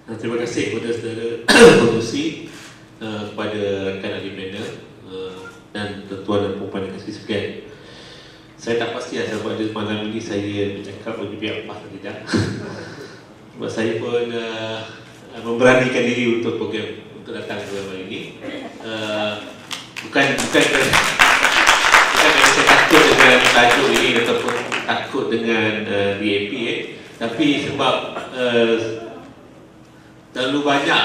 Terima kasih kepada saudara pengurusi, kepada rakan ahli panel, dan tuan dan puan yang kasih sekian. Saya tak pasti sama ada malam ini saya bercakap bagi pihak PAS atau tidak. Sebab saya pun memberanikan diri untuk program untuk datang ke malam ini. Bukan kerana saya takut dengan tajuk ini ataupun takut dengan DAP, tapi sebab terlalu banyak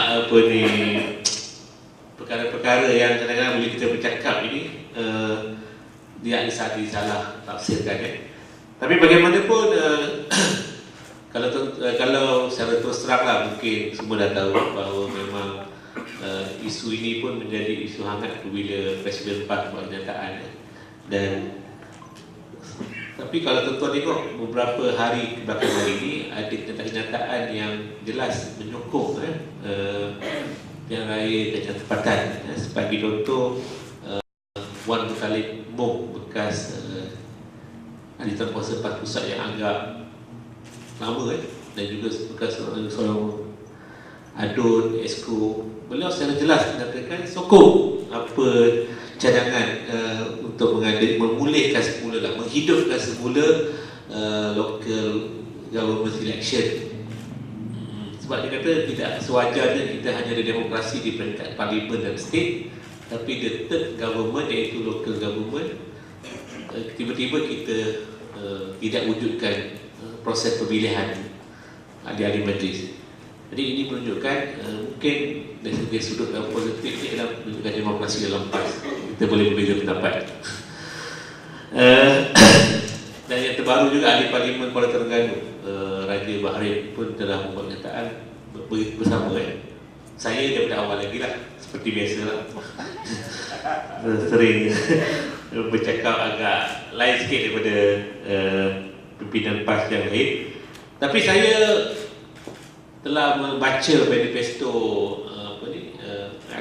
perkara-perkara yang kadang-kadang bila kita bercakap ini dia ada salah tafsirkan. Tapi bagaimanapun kalau secara terus teranglah, mungkin semua dah tahu bahawa memang isu ini pun menjadi isu hangat apabila Presiden PAS buat kenyataan. Dan tapi kalau tuan-tuan tengok beberapa hari belakangan ini ada kenyataan yang jelas menyokong pilihan raya Kerajaan Tempatan. Sebagai contoh, Wan Muttalib Mok, bekas ahli kuasa PAS Pusat yang agak lama dan juga bekas seorang Adun, Esko, beliau secara jelas menyatakan sokong apa cadangan untuk memulihkan semula, menghidupkan semula local government election. Sebab dia kata tidak sewajarnya kita hanya ada demokrasi di peringkat parlimen dan state, tapi the third government, iaitu local government, tiba-tiba kita tidak wujudkan proses pemilihan ahli-ahli majlis. Jadi ini menunjukkan mungkin dari segi sudut dalam politik ini adalah menunjukkan demokrasi dalam PAS. Kita boleh berbeza pendapat. Dan yang terbaru juga ahli parlimen Kuala Terengganu, Raja Bahrain pun telah membuat kenyataan bersama. Saya daripada awal lagi lah, seperti biasa lah. Sering bercakap agak lain sikit daripada pimpinan PAS yang lain. Tapi saya telah membaca manifesto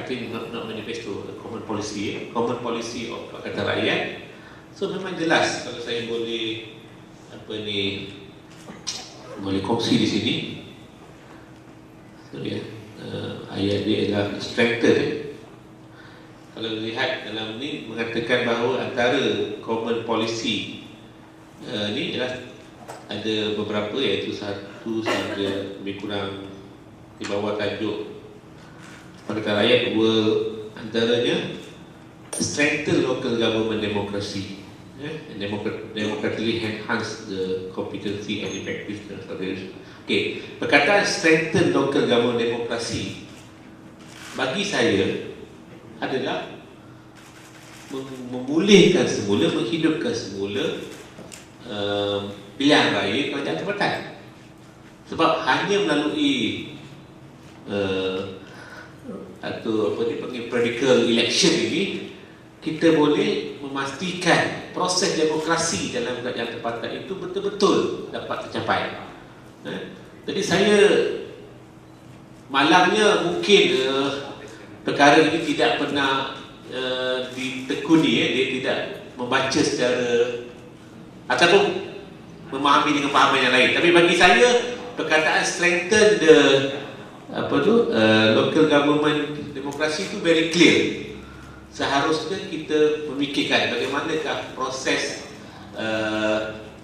not manifesto, common policy of Pakatan Rakyat. So memang jelas, kalau saya boleh boleh kongsi di sini. Ayat dia adalah strengthen. Kalau lihat dalam ni mengatakan bahawa antara common policy ni adalah ada beberapa, iaitu satu sahaja lebih kurang di bawah tajuk Pakatan Rakyat, dua antaranya strengthen local government democracy, and democratically enhance the competency and effectiveness of the. Okay, perkataan strengthen local government democracy bagi saya adalah memulihkan semula, menghidupkan semula pilihan raya Kerajaan Tempatan. Sebab hanya melalui atau apa dipanggil practical election ini, kita boleh memastikan proses demokrasi dalam Kerajaan Tempatan itu betul-betul dapat tercapai. Jadi saya malangnya mungkin perkara ini tidak pernah ditekuni, dia tidak membaca secara ataupun memahami dengan pahaman yang lain. Tapi bagi saya perkataan strengthen the local government demokrasi itu very clear. Seharusnya kita memikirkan bagaimanakah proses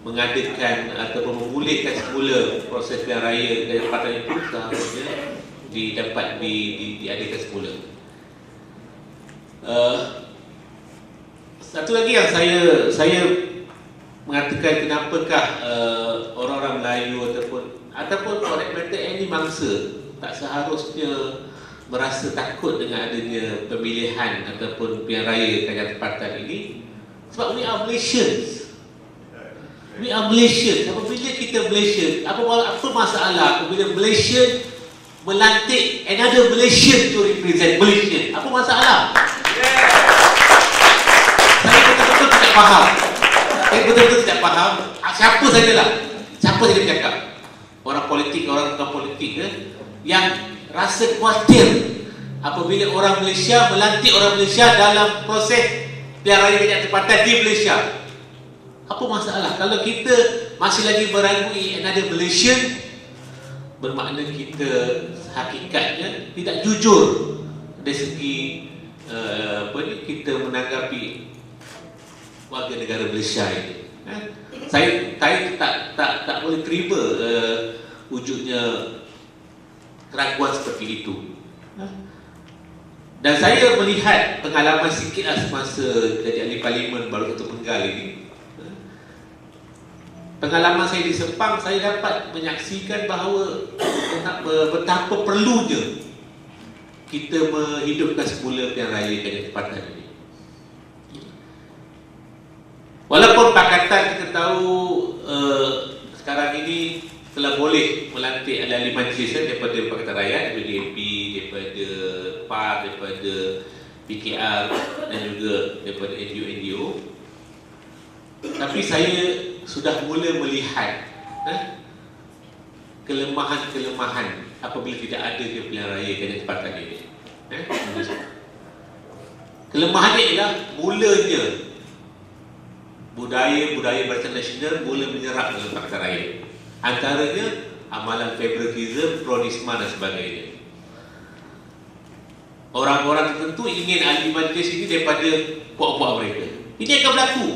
mengadakan ataupun memulihkan semula proses pilihan raya dari tempatan itu seharusnya didapat diadakan semula. Satu lagi yang saya mengatakan kenapakah orang-orang Melayu ataupun for that matter any mangsa tak seharusnya merasa takut dengan adanya pemilihan ataupun pilihan raya Kerajaan Tempatan ini. Sebab we are Malaysians. Apabila kita Malaysian, apa masalah apabila Malaysian melantik another Malaysian to represent Malaysian? Apa masalah? Saya betul-betul tidak faham. Siapa saja bercakap, orang politik, orang bukan politik yang rasa khawatir apabila orang Malaysia melantik orang Malaysia dalam proses pilihan raya Kerajaan Tempatan di Malaysia. Apa masalah? Kalau kita masih lagi merangkui another Malaysian, bermakna kita hakikatnya tidak jujur dari segi kita menanggapi warga negara Malaysia ini. Saya tak boleh terima wujudnya keraguan seperti itu. Dan saya melihat pengalaman sikitlah semasa jadi ahli parlimen baru Ketua Penggal ini. Pengalaman saya di Sepang, saya dapat menyaksikan bahawa betapa perlunya kita menghidupkan semula pilihan raya Kajian Tempatan ini. Walaupun Pakatan kita tahu sekarang ini telah boleh melantik ahli-ahli majlis daripada Pakatan Rakyat, daripada DAP, daripada PAR, daripada PKR dan juga daripada NGO-NGO. Tapi saya sudah mula melihat kelemahan-kelemahan apabila tidak ada pilihan raya Kajian Tempatan ini. Kelemahannya ialah mulanya budaya Barisan Nasional mula menyerap dalam Pakatan Rakyat. Antaranya amalan favoritism, pronisma dan sebagainya. Orang-orang tertentu ingin ahli majlis ini daripada puak-puak mereka. Ini akan berlaku.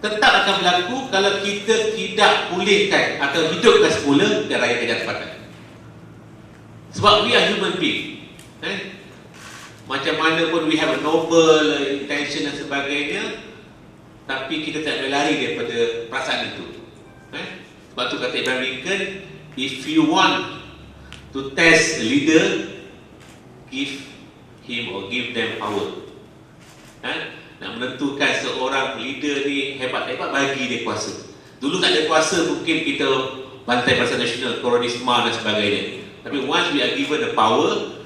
Tetap akan berlaku kalau kita tidak pulihkan atau hidupkan semula pilihan raya Kajian Tempatan. Sebab we are human being. Macam mana pun we have a noble intention dan sebagainya, tapi kita tak boleh lari daripada perasaan itu. Sebab tu kata Abraham Lincoln, if you want to test a leader, give him or give them power. Nak menentukan seorang leader ni hebat-hebat, bagi dia kuasa. Dulu tak ada kuasa, mungkin kita bantai Barisan Nasional, koronisma dan sebagainya. Tapi once we are given the power,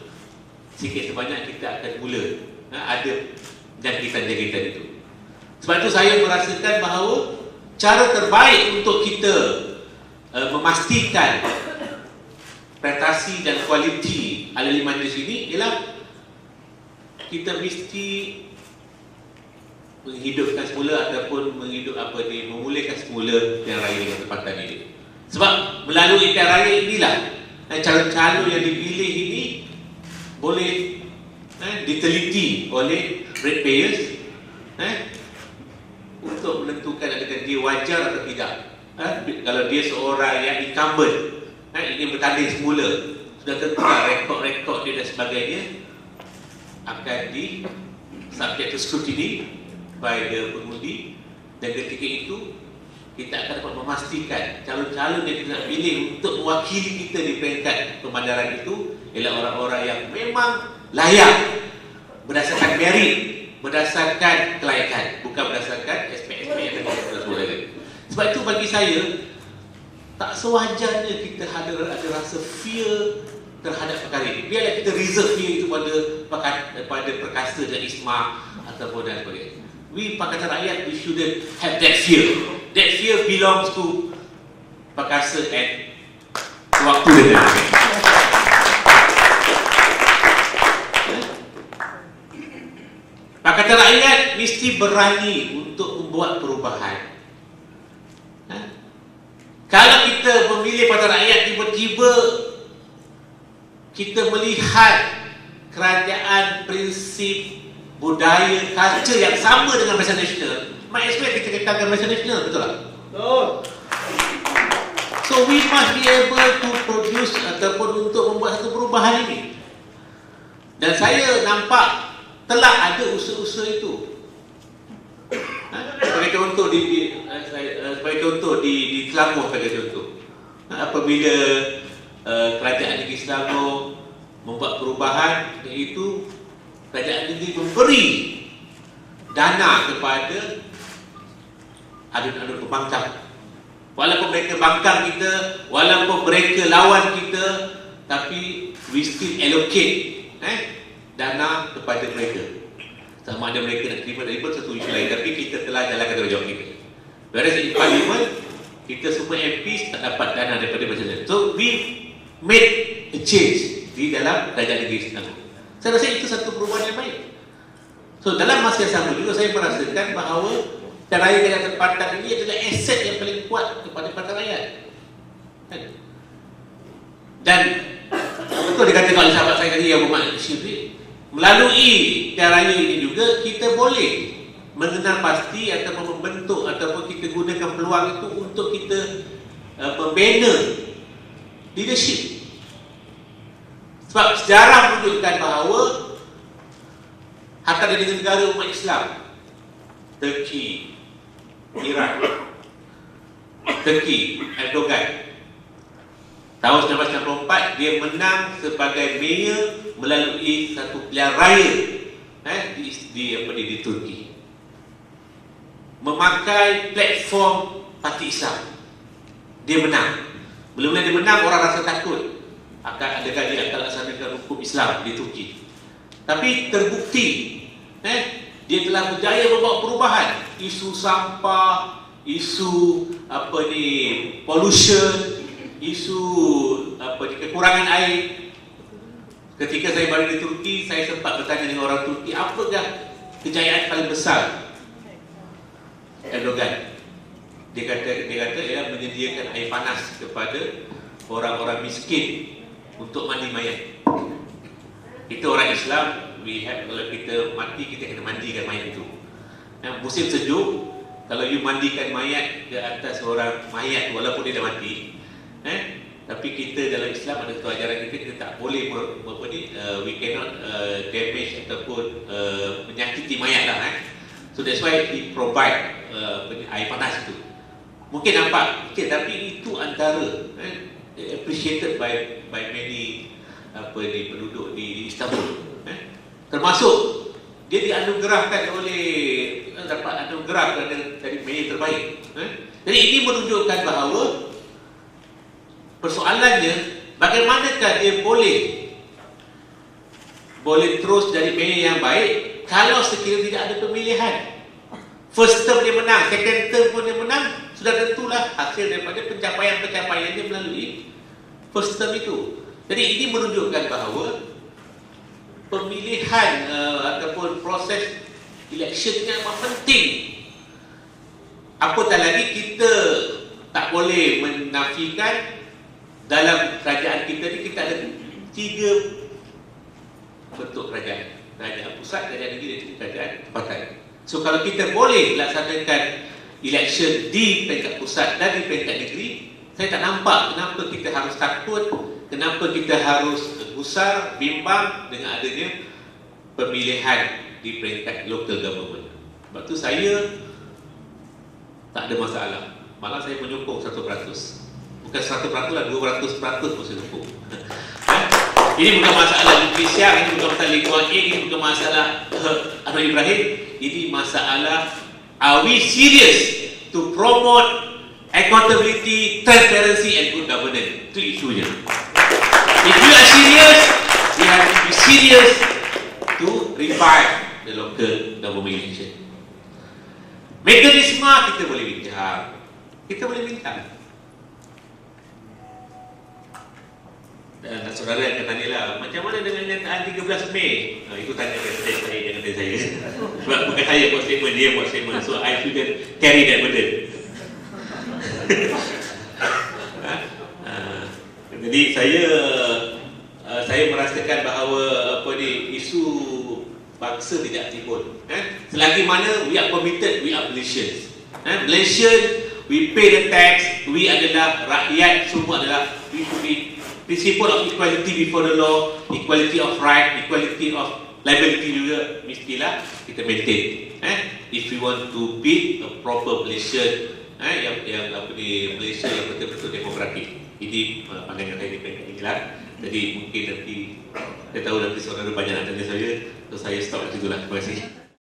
sikit sebanyak kita akan mula ada jangkitan-jangkitan itu. Sebab itu saya merasakan bahawa cara terbaik untuk kita memastikan prestasi dan kualiti ahli majlis ini ialah kita mesti menghidupkan semula ataupun memulihkan semula pilihan raya Kajian Tempatan ini. Sebab melalui pilihan raya inilah calon-calon yang dipilih ini boleh diteliti oleh ratepayers untuk menentukan adakah dia wajar atau tidak. Kalau dia seorang yang incumbent, ingin bertanding semula, sudah tentu rekod-rekod dia dan sebagainya akan di subject to scrutiny by the pengundi, dan ketika itu kita akan dapat memastikan calon-calon yang kita nak pilih untuk mewakili kita di peringkat pemandaran itu ialah orang-orang yang memang layak berdasarkan merit, berdasarkan kelayakan, bukan berdasarkan SPSP yang kita sebutkan. Sebab itu bagi saya tak sewajarnya kita ada rasa fear terhadap perkara ini. Biarlah kita reserve fear itu pada perkasa dan isma ataupun dan sebagainya. We Pakatan Rakyat, we shouldn't have that fear. That fear belongs to perkasa and waktu dan Pakatan Rakyat mesti berani untuk membuat perubahan. Kalau kita memilih Pakatan Rakyat, tiba-tiba kita melihat kerajaan, prinsip, budaya, culture yang sama dengan Barisan Nasional, might as well kita katakan Barisan Nasional, betul tak? Betul. So we must be able to produce ataupun untuk membuat satu perubahan ini. Dan saya nampak telah ada usaha-usaha itu. Sebagai contoh di Selangor, sebagai contoh, apabila kerajaan negeri Selangor membuat perubahan, iaitu kerajaan negeri memberi dana kepada adun-adun pembangkang. Walaupun mereka bangkang kita, walaupun mereka lawan kita, tapi we still allocate dana kepada mereka. Sama ada mereka nak terima dari satu isu lain, tapi kita telah jalankan tanggungjawab kita. Whereas di parlimen, kita semua MPs tak dapat dana daripada Barisan. So we made a change di dalam kerajaan negeri Selangor. Saya rasa itu satu perubahan yang baik. So dalam masa yang sama juga saya merasakan bahawa pilihan raya Kajian Tempatan ini adalah aset yang paling kuat kepada Pakatan Rakyat. Dan betul dikatakan oleh sahabat saya tadi yang bermakna syirik, melalui caranya ini juga kita boleh mengenal pasti ataupun membentuk ataupun kita gunakan peluang itu untuk kita membina leadership. Sebab sejarah menunjukkan bahawa hatta di negara umat Islam, Turki, Iraq, Turki, Erdogan, tahun 1994 dia menang sebagai mayor melalui satu pilihan raya di Turki, memakai platform parti Islam. Dia menang. Bila dia menang, orang rasa takut akan adakah dia akan laksanakan hukum Islam di Turki. Tapi terbukti dia telah berjaya membawa perubahan. Isu sampah, isu pollution, isu kekurangan air. Ketika saya baru di Turki, saya sempat bertanya dengan orang Turki, apakah kejayaan paling besar Erdogan? Dia kata ialah menyediakan air panas kepada orang-orang miskin untuk mandi mayat. Itu orang Islam, kalau kita mati, kita kena mandikan mayat itu. Musim sejuk, kalau you mandikan mayat ke atas orang mayat walaupun dia dah mati, tapi kita dalam Islam ada satu ajaran kita tak boleh we cannot damage ataupun menyakiti mayat lah. So that's why he provide air panas itu. Mungkin nampak kecil, tapi itu antara appreciated by many penduduk di Istanbul. Termasuk dia dianugerahkan dapat anugerah kerana dari mayor terbaik. Jadi ini menunjukkan bahawa persoalannya bagaimanakah dia boleh terus jadi mayor yang baik kalau sekiranya tidak ada pemilihan. First term dia menang, second term pun dia menang, sudah tentulah hasil daripada pencapaian dia melalui first term itu. Jadi ini menunjukkan bahawa pemilihan ataupun proses electionnya amat penting. Apatah lagi kita tak boleh menafikan dalam kerajaan kita ni kita ada 3 bentuk kerajaan: kerajaan pusat, kerajaan negeri dan kerajaan tempatan. So kalau kita boleh laksanakan election di peringkat pusat dan di peringkat negeri, saya tak nampak kenapa kita harus takut, kenapa kita harus gusar, bimbang dengan adanya pemilihan di peringkat local government. Sebab tu saya tak ada masalah. Malah saya menyokong 100%. Bukan 100% lah, 200% pun saya dukung. Ini bukan masalah Indonesia, ini bukan masalah Lingkuan A, ini bukan masalah Anwar Ibrahim. Ini masalah, are we serious to promote accountability, transparency and good governance? Itu isunya. If you are serious, you have to be serious to revive the local government election. Mekanisme kita boleh bincang, kita boleh minta. Dan saudara akan tanyalah, macam mana dengan nyataan 13 Mei? Itu tanya saya, jangan tanya saya. Sebab bukan saya buat statement, dia buat statement. So I shouldn't carry that burden. Jadi saya merasakan bahawa isu bangsa tidak timbul. Selagi mana we are committed, we are Malaysians. Malaysian, we pay the tax, we adalah rakyat, semua adalah we should be principle of equality before the law, equality of right, equality of liability juga mestilah kita maintain. If we want to build a proper Malaysia, Malaysia yang betul-betul demokratik. Ini pandangan saya di peringkat inilah. Jadi mungkin nanti saya tahu nanti saudara banyak nak tanya saya, so saya stop di situ lah. Terima kasih.